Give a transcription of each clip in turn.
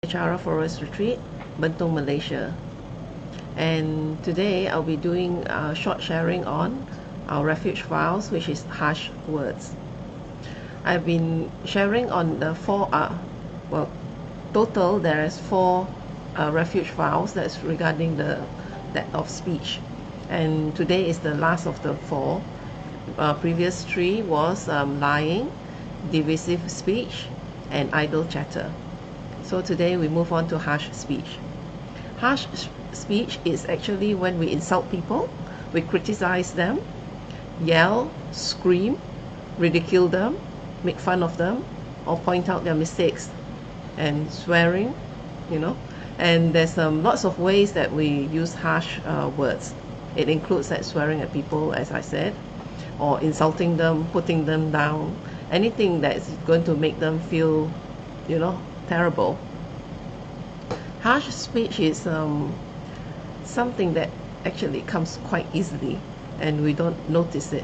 Cara Forest Retreat, Bentong, Malaysia. And today I'll be doing a short sharing on our Refuge Vows, which is harsh words. I've been sharing on the total there is four Refuge Vows that's regarding the that of speech. And today is the last of the four. Previous three was lying, divisive speech, and idle chatter. So today we move on to harsh speech. Harsh speech is actually when we insult people, we criticize them, yell, scream, ridicule them, make fun of them, or point out their mistakes, and swearing, and there's lots of ways that we use harsh words. It includes like swearing at people, as I said, or insulting them, putting them down, anything that is going to make them feel, terrible. Harsh speech is something that actually comes quite easily, and we don't notice it,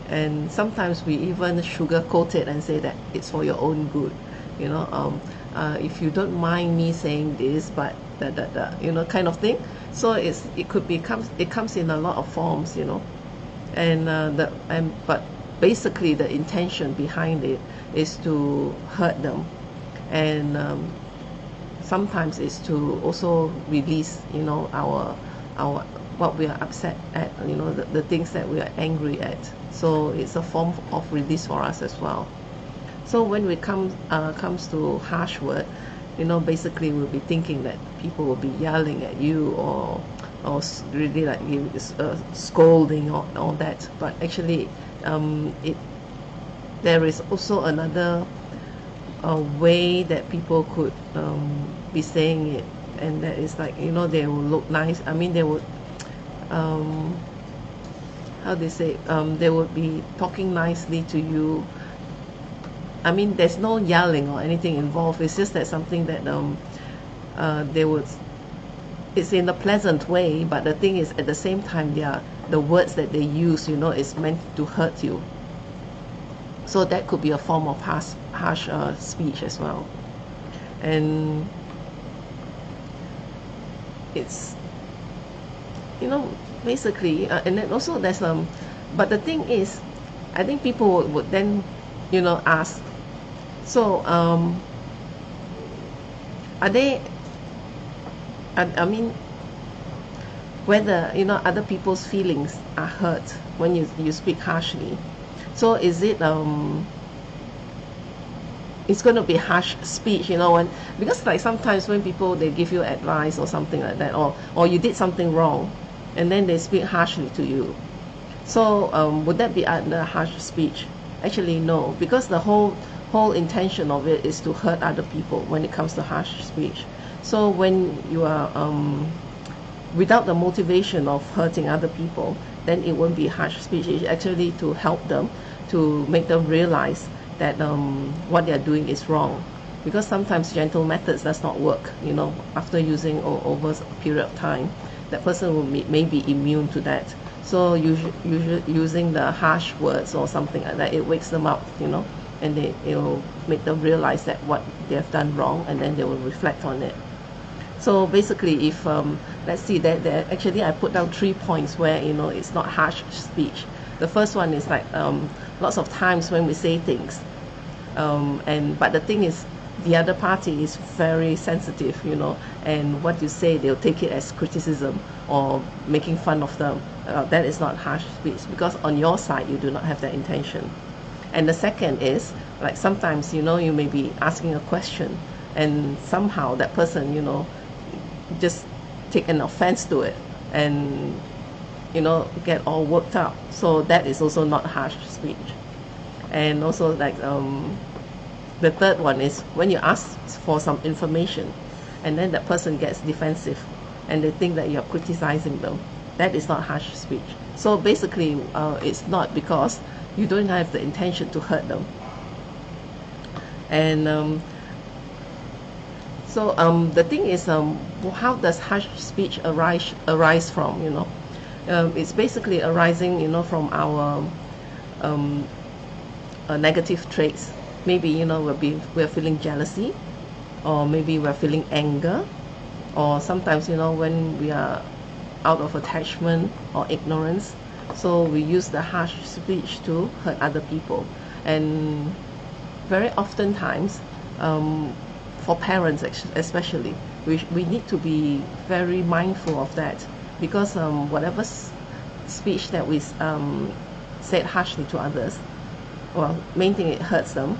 and sometimes we even sugarcoat it and say that it's for your own good, if you don't mind me saying this, but kind of thing. So it comes in a lot of forms, but basically the intention behind it is to hurt them, and sometimes it's to also release our what we are upset at, the things that we are angry at. So it's a form of release for us as well. So when we comes to harsh word, basically we'll be thinking that people will be yelling at you or really like you scolding or all that, but actually there is also another way that people could be saying it, and that is like, they will look nice. I mean, they would how they say, they would be talking nicely to you. I mean, there's no yelling or anything involved. It's just that something that they would, it's in a pleasant way, but the thing is, at the same time, the words that they use, is meant to hurt you. So that could be a form of harsh speech as well. And it's, basically, and then also there's but the thing is, I think people would then, ask, so are they, I mean, whether other people's feelings are hurt when you speak harshly. So is it it's going to be harsh speech, because like sometimes when people, they give you advice or something like that, or you did something wrong, and then they speak harshly to you. So would that be under harsh speech? Actually no, because the whole intention of it is to hurt other people when it comes to harsh speech. So when you are without the motivation of hurting other people, then it won't be harsh speech. It's actually to help them, to make them realize that what they're doing is wrong. Because sometimes gentle methods does not work, after using over a period of time, that person will may be immune to that. So usually using the harsh words or something like that, it wakes them up, and it'll make them realize that what they have done wrong, and then they will reflect on it. So basically, if let's see that actually I put down 3 points where it's not harsh speech. The first one is like lots of times when we say things, but the thing is, the other party is very sensitive, and what you say, they'll take it as criticism or making fun of them. That is not harsh speech, because on your side you do not have that intention. And the second is, like sometimes, you may be asking a question, and somehow that person, just take an offense to it, and get all worked up. So that is also not harsh speech. And also, like the third one is when you ask for some information, and then that person gets defensive, and they think that you're criticizing them. That is not harsh speech. So basically, it's not, because you don't have the intention to hurt them. And so the thing is, how does harsh speech arise from? It's basically arising, from our negative traits. Maybe we're feeling jealousy, or maybe we're feeling anger, or sometimes, you know, when we are out of attachment or ignorance, so we use the harsh speech to hurt other people. And very oftentimes, for parents especially, we need to be very mindful of that, because whatever speech that we said harshly to others, well, main thing, it hurts them,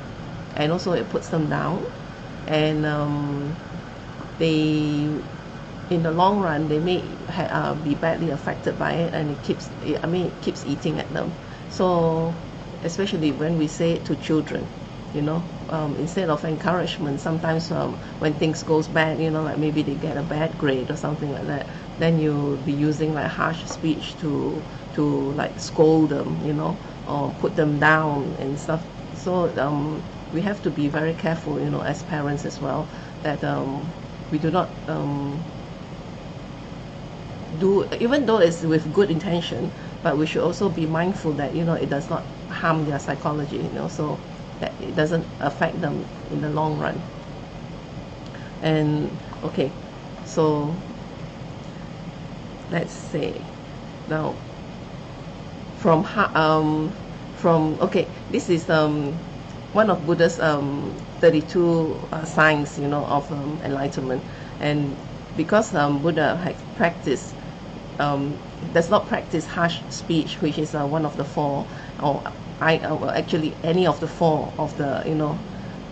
and also it puts them down, and they, in the long run, they may be badly affected by it, and it keeps eating at them. So especially when we say it to children, you know, instead of encouragement, sometimes when things goes bad, you know, like maybe they get a bad grade or something like that, then you'll be using like harsh speech to like scold them, you know, or put them down and stuff. So we have to be very careful, you know, as parents as well, that we do not do, even though it's with good intention, but we should also be mindful that, you know, it does not harm their psychology, you know, so that it doesn't affect them in the long run. And okay, so let's say now from okay, this is one of Buddha's 32 signs, you know, of enlightenment. And because Buddha had practiced does not practice harsh speech, which is one of the four, or actually any of the four of the, you know,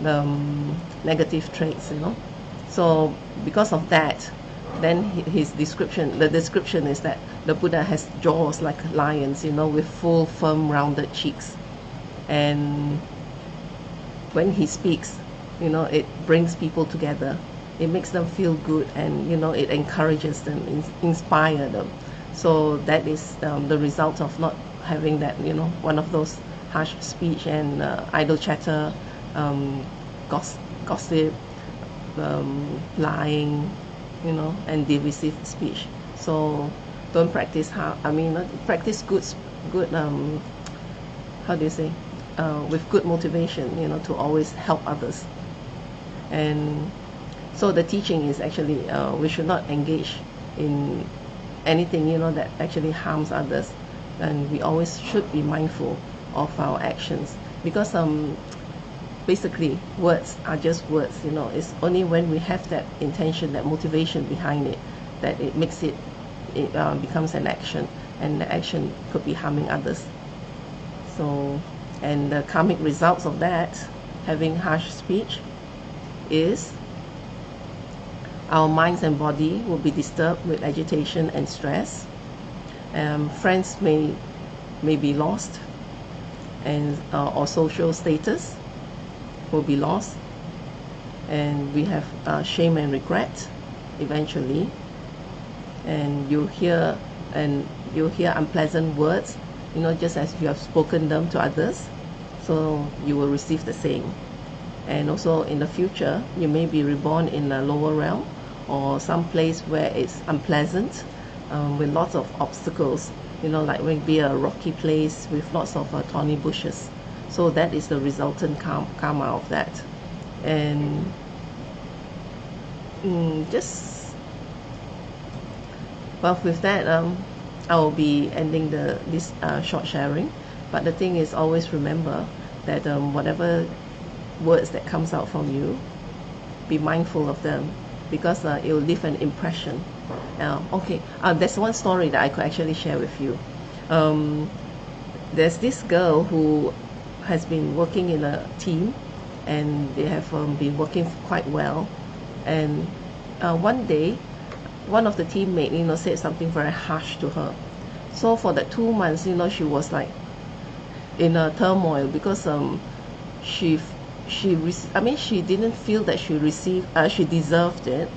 the negative traits, you know. So because of that, then his description, the description is that the Buddha has jaws like lions, you know, with full, firm, rounded cheeks. And when he speaks, you know, it brings people together. It makes them feel good, and, you know, it encourages them, inspire them. So that is the result of not having that, you know, one of those harsh speech and idle chatter, gossip, lying, you know, and divisive speech. So don't practice practice good how do you say, with good motivation, you know, to always help others. And so the teaching is actually we should not engage in anything, you know, that actually harms others, and we always should be mindful of our actions, because basically words are just words, you know. It's only when we have that intention, that motivation behind it, that it makes it becomes an action, and the action could be harming others. So, and the karmic results of that, having harsh speech, is our minds and body will be disturbed with agitation and stress. Friends may be lost, and or social status will be lost, and we have shame and regret eventually. And you'll hear unpleasant words, you know, just as you have spoken them to others, so you will receive the same. And also in the future, you may be reborn in a lower realm, or some place where it's unpleasant, with lots of obstacles, you know, like maybe a rocky place with lots of thorny bushes. So that is the resultant karma of that. And well, with that, I will be ending this short sharing. But the thing is, always remember that whatever words that comes out from you, be mindful of them, because it will leave an impression. Okay, there's one story that I could actually share with you. There's this girl who has been working in a team, and they have been working quite well. And one day, one of the teammates, you know, said something very harsh to her. So for that 2 months, you know, she was like in a turmoil, because she didn't feel that she deserved it.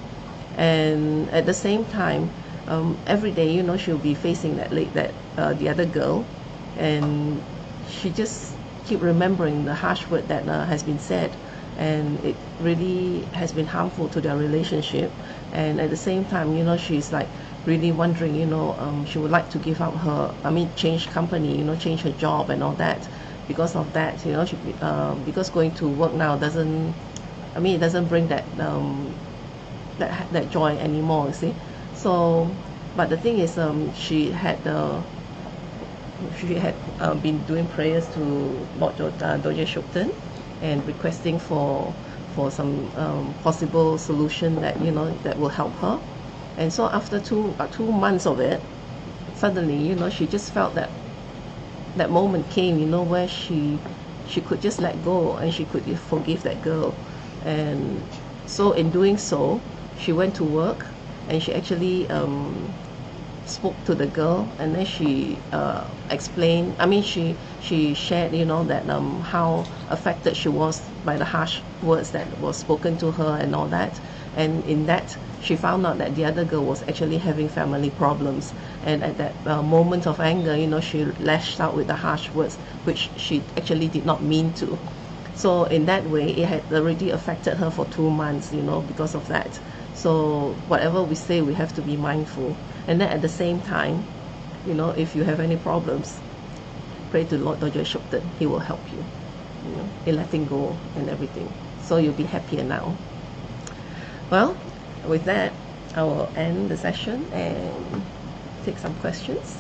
And at the same time, every day, you know, she'll be facing the other girl, and she just keep remembering the harsh word that has been said, and it really has been harmful to their relationship. And at the same time, you know, she's like really wondering, you know, she would like to give up change company, you know, change her job and all that. Because of that, you know, because going to work now doesn't I mean, it doesn't bring that that joy anymore, you see. So, but the thing is, she had been doing prayers to Lord Doje Shokten and requesting for some possible solution that, you know, that will help her. And so after 2 months of it, suddenly, you know, she just felt that that moment came, you know, where she could just let go and she could forgive that girl. And so in doing so, she went to work and she actually spoke to the girl, and then she explained, I mean, she shared, you know, that how affected she was by the harsh words that was spoken to her and all that. And in that, she found out that the other girl was actually having family problems, and at that moment of anger, you know, she lashed out with the harsh words, which she actually did not mean to. So in that way, it had already affected her for 2 months, you know, because of that. So whatever we say, we have to be mindful. And then at the same time, you know, if you have any problems, pray to Lord Dojo Shokten. He will help you, you know, in letting go and everything. So you'll be happier now. Well, with that, I will end the session and take some questions.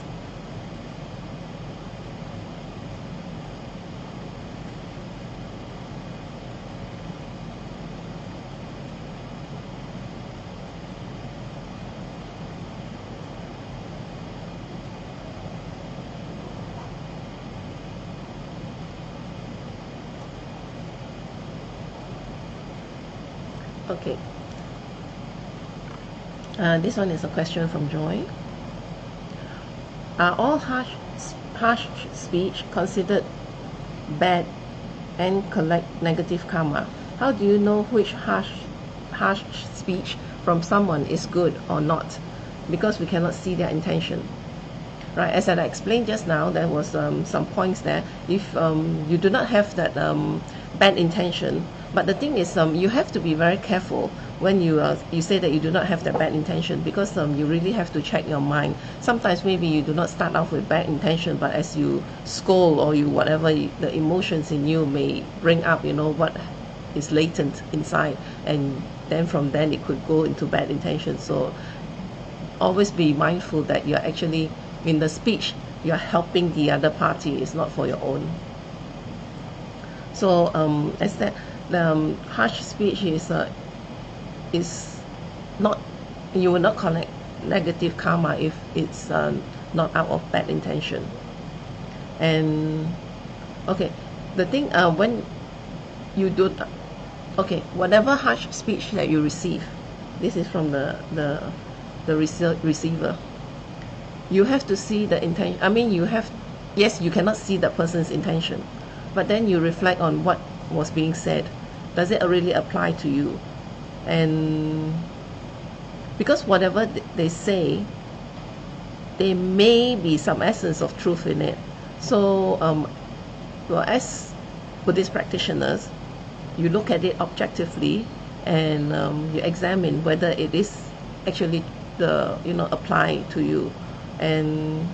Okay. This one is a question from Joy. Are all harsh speech considered bad and collect negative karma? How do you know which harsh speech from someone is good or not? Because we cannot see their intention. Right, as I explained just now, there was some points there. If you do not have that bad intention, but the thing is, you have to be very careful when you say that you do not have that bad intention, because you really have to check your mind. Sometimes maybe you do not start off with bad intention, but as you scold or you whatever, the emotions in you may bring up, you know, what is latent inside, and then from then it could go into bad intention. So always be mindful that you're actually, in the speech, you're helping the other party, it's not for your own. So as that the harsh speech is not, you will not collect negative karma if it's not out of bad intention. And okay, the thing when you do, okay, whatever harsh speech that you receive, this is from the receiver. You have to see the intention. I mean, yes, you cannot see the person's intention, but then you reflect on what was being said. Does it really apply to you? And because whatever they say, there may be some essence of truth in it. So well, as Buddhist practitioners, you look at it objectively, and you examine whether it is actually apply to you, and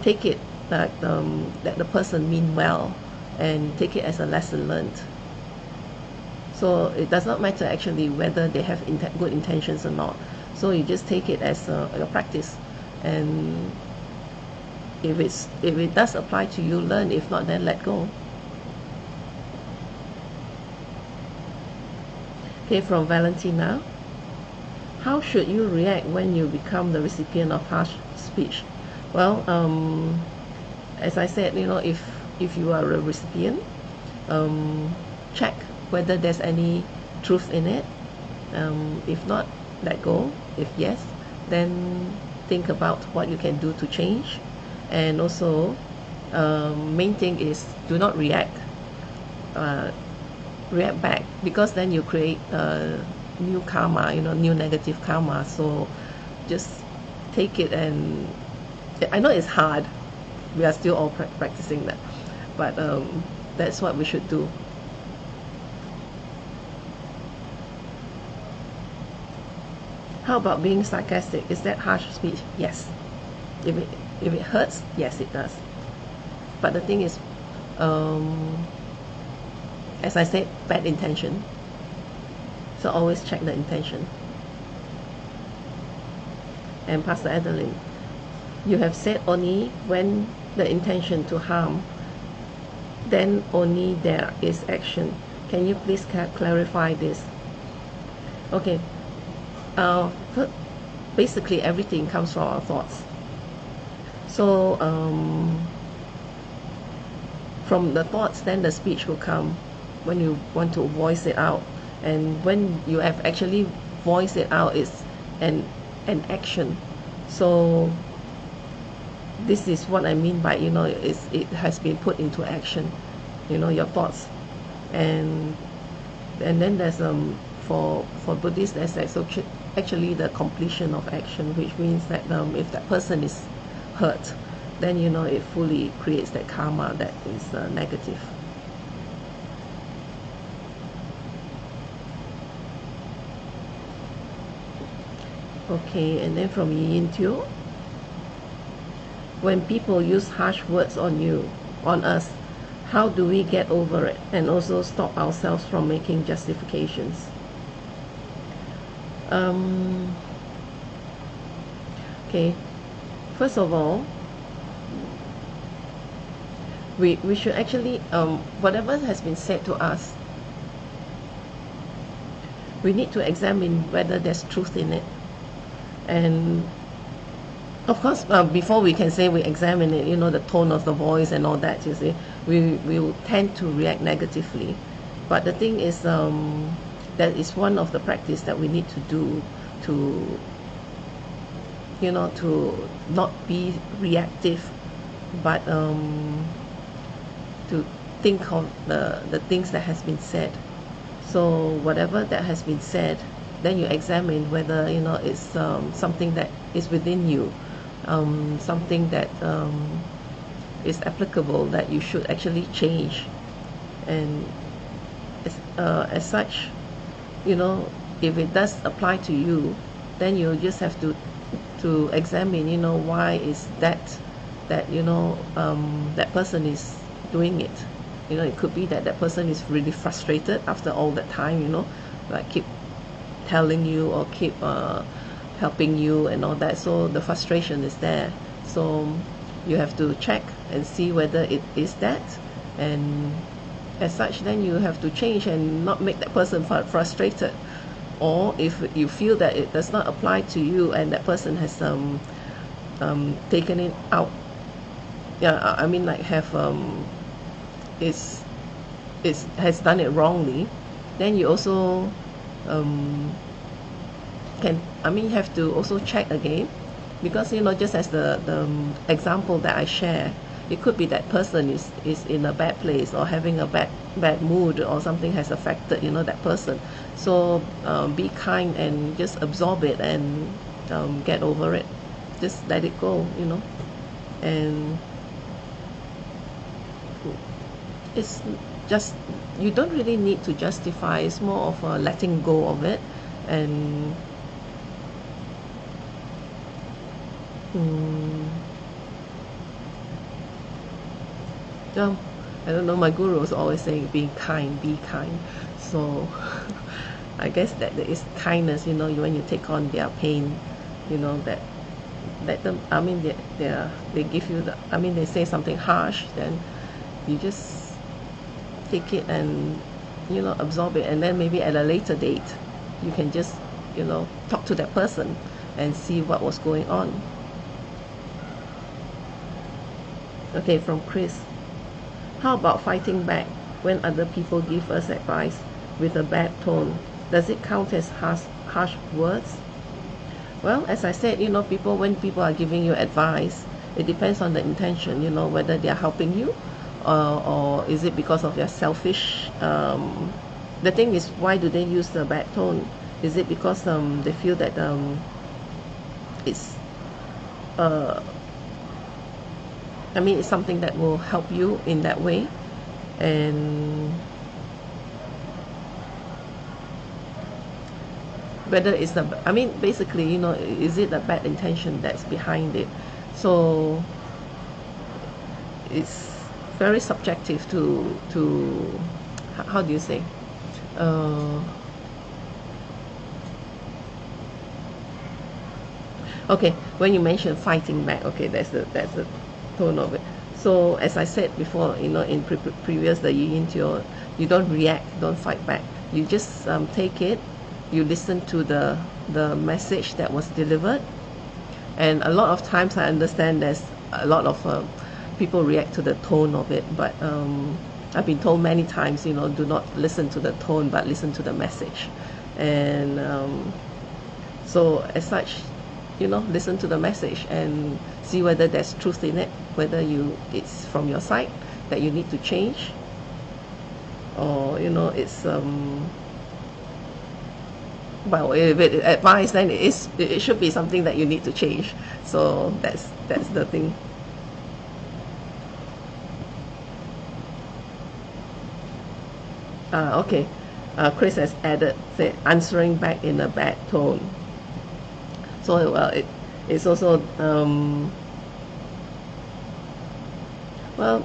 take it that the person mean well, and take it as a lesson learned. So it does not matter actually whether they have good intentions or not. So you just take it as a practice, and if it does apply to you, learn. If not, then let go. Okay, from Valentina. How should you react when you become the recipient of harsh speech? Well, as I said, if you are a recipient, check whether there's any truth in it. If not, let go. If yes, then think about what you can do to change. And also, main thing is do not react back, because then you create new karma, new negative karma. So just take it, and I know it's hard. We are still all practicing that, but that's what we should do. How about being sarcastic? Is that harsh speech? Yes. If it hurts, yes, it does. But the thing is, as I said, bad intention. So always check the intention. And Pastor Adeline, you have said only when the intention to harm, then only there is action. Can you please clarify this? Okay. Basically everything comes from our thoughts. So from the thoughts, then the speech will come when you want to voice it out. And when you have actually voiced it out, it's an action. So this is what I mean by, it has been put into action, your thoughts. And then there's for Buddhists, there's actually the completion of action, which means that if that person is hurt, then it fully creates that karma that is negative. Okay, and then from Yin Teo, when people use harsh words on us, how do we get over it and also stop ourselves from making justifications? Okay, first of all, we should actually, whatever has been said to us, we need to examine whether there's truth in it. And of course, before we can say we examine it, the tone of the voice and all that, you see, we will tend to react negatively. But the thing is, that is one of the practice that we need to do to, to not be reactive, but to think of the things that has been said. So whatever that has been said, then you examine whether it's something that is within you, something that is applicable, that you should actually change. And as such, if it does apply to you, then you just have to examine, why is that that person is doing it. It could be that person is really frustrated after all that time, like keep telling you or keep helping you and all that, so the frustration is there. So you have to check and see whether it is that, and as such, then you have to change and not make that person frustrated. Or if you feel that it does not apply to you and that person has taken it out, I mean, like have has done it wrongly, then you also have to also check again, because just as the example that I share, it could be that person is in a bad place or having a bad mood, or something has affected that person. So be kind and just absorb it and get over it, just let it go, and it's just, you don't really need to justify. It's more of a letting go of it. And I don't know, my guru was always saying be kind. So I guess that there is kindness, when you take on their pain, that let them, I mean, they give you they say something harsh, then you just take it and absorb it, and then maybe at a later date you can just talk to that person and see what was going on. Okay, from Chris, how about fighting back when other people give us advice with a bad tone? Does it count as harsh words? Well, as I said, when people are giving you advice, it depends on the intention, whether they are helping you, or is it because of their selfish. The thing is, why do they use the bad tone? Is it because they feel that it's it's something that will help you in that way? And whether it's basically, is it a bad intention that's behind it? So it's very subjective to how do you say, Okay, when you mention fighting back, okay, that's the tone of it. So as I said before, in previous the yin to you don't react, don't fight back. You just take it, you listen to the message that was delivered, and a lot of times I understand there's a lot of people react to the tone of it, but I've been told many times, do not listen to the tone, but listen to the message, and so as such, listen to the message and see whether there's truth in it, whether it's from your side that you need to change, or it's well, if it advice, then it should be something that you need to change. So that's the thing. Okay. Chris has added, say, answering back in a bad tone. So it's also well,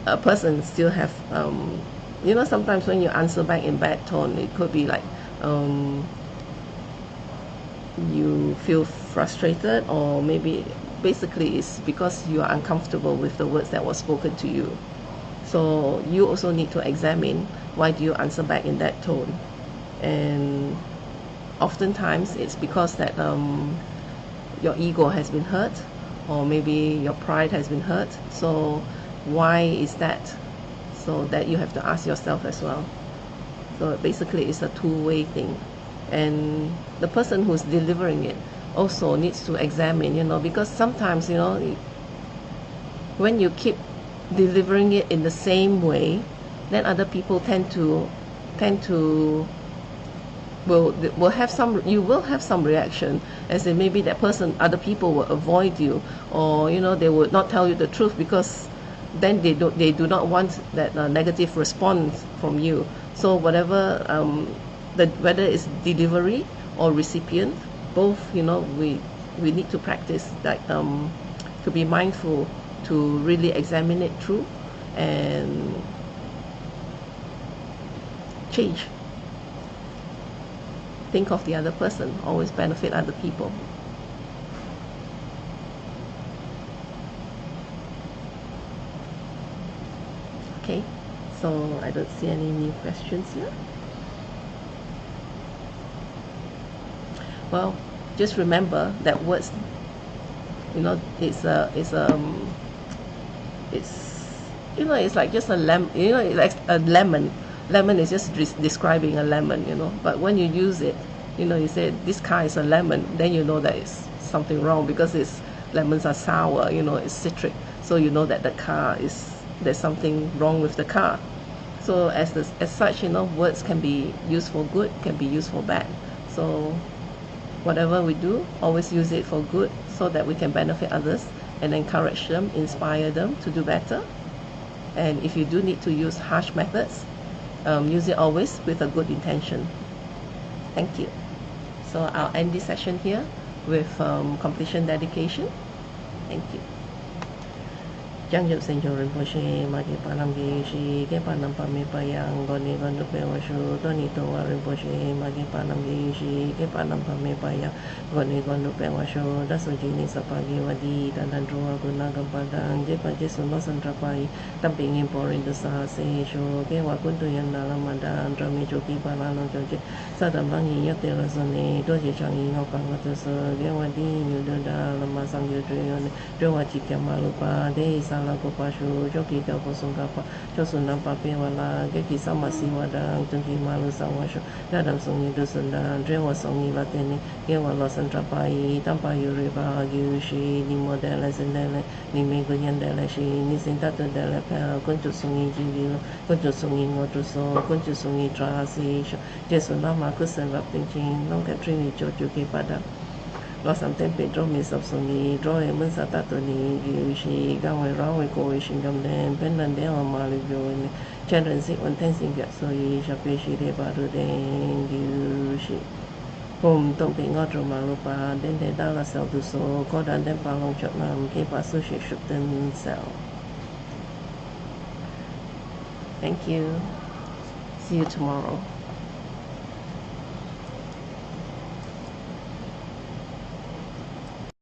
a person still have sometimes when you answer back in bad tone, it could be like you feel frustrated, or maybe basically it's because you are uncomfortable with the words that were spoken to you. So you also need to examine, why do you answer back in that tone? And oftentimes it's because that your ego has been hurt, or maybe your pride has been hurt. So why is that? So that you have to ask yourself as well. So basically it's a two-way thing, and the person who's delivering it also needs to examine, because sometimes when you keep delivering it in the same way, then other people tend to will have some, you will have some reaction, as in maybe that person, other people will avoid you, or they would not tell you the truth, because then they do not want that negative response from you. So whatever whether it's delivery or recipient, both, we need to practice that, to be mindful, to really examine it through and change. Think of the other person, always benefit other people. Okay, so I don't see any new questions here. Well, just remember that words, it's it's like just a it's like a lemon. Lemon is just describing a lemon, but when you use it, you say this car is a lemon, then you know that it's something wrong, because lemons are sour, it's citric, so you know that the car there's something wrong with the car. So as such, words can be used for good, can be used for bad. So whatever we do, always use it for good, so that we can benefit others and encourage them, inspire them to do better. And if you do need to use harsh methods, use it always with a good intention. Thank you. So I'll end this session here with completion dedication. Thank you. Chẳng dập sinh cho Rinpoche, mà cái pa nam cái si cái pa nam pa me pa yang con đi con đục bèo su to ni to wa Rinpoche, mà cái pa nam cái si cái pa nam pa me pa yang con đi con đục bèo su đã so chi ni sa pa cái wa di dan dan ro wa guna gam pa dang je pa je so no san tra pai tam ping in por in the sa se su cái wa kun tu yan na la ma dan tra mi chu ki pa la no cho je sa dam lang yi ya te la so ne to je chang yi ngao pa wa tu so cái wa di nyu da la ma sang yu tu yo ne ro wa chi kya ma lu pa de la ko pa shu cho ki ka ko sung ka pa cho sun nam pa pe wala ke ki sa ma si wa da tung ki ma lu sa wa shu da dam sung ni du sun da dre wa sung ni la te ni ke wa lo san tra pa yi tam pa yu re ba yu shi ni mo de la sin de le ni me ko yan de la shi ni sin ta de la pa kun tu sung ni ji bi kun tu sung ni ngo tu so kun tu sung ni tra si shu je sun na ma ku san rap ting ching long ka tri ni cho chu ki pa da lo sam tem pe dro mi sap so ni dro e mun sa ta to ni yu shi ga we ra we ko we shin gam den pen dan de ma li yo ni chen ren si on ten sing ya so yi sha pe shi de ba do de yu shi hom tong pe ngo tro ma lo pa den de da la sa du so ko dan den pa long chot nam ke pa so shi shup ten sel. Thank you. See you tomorrow.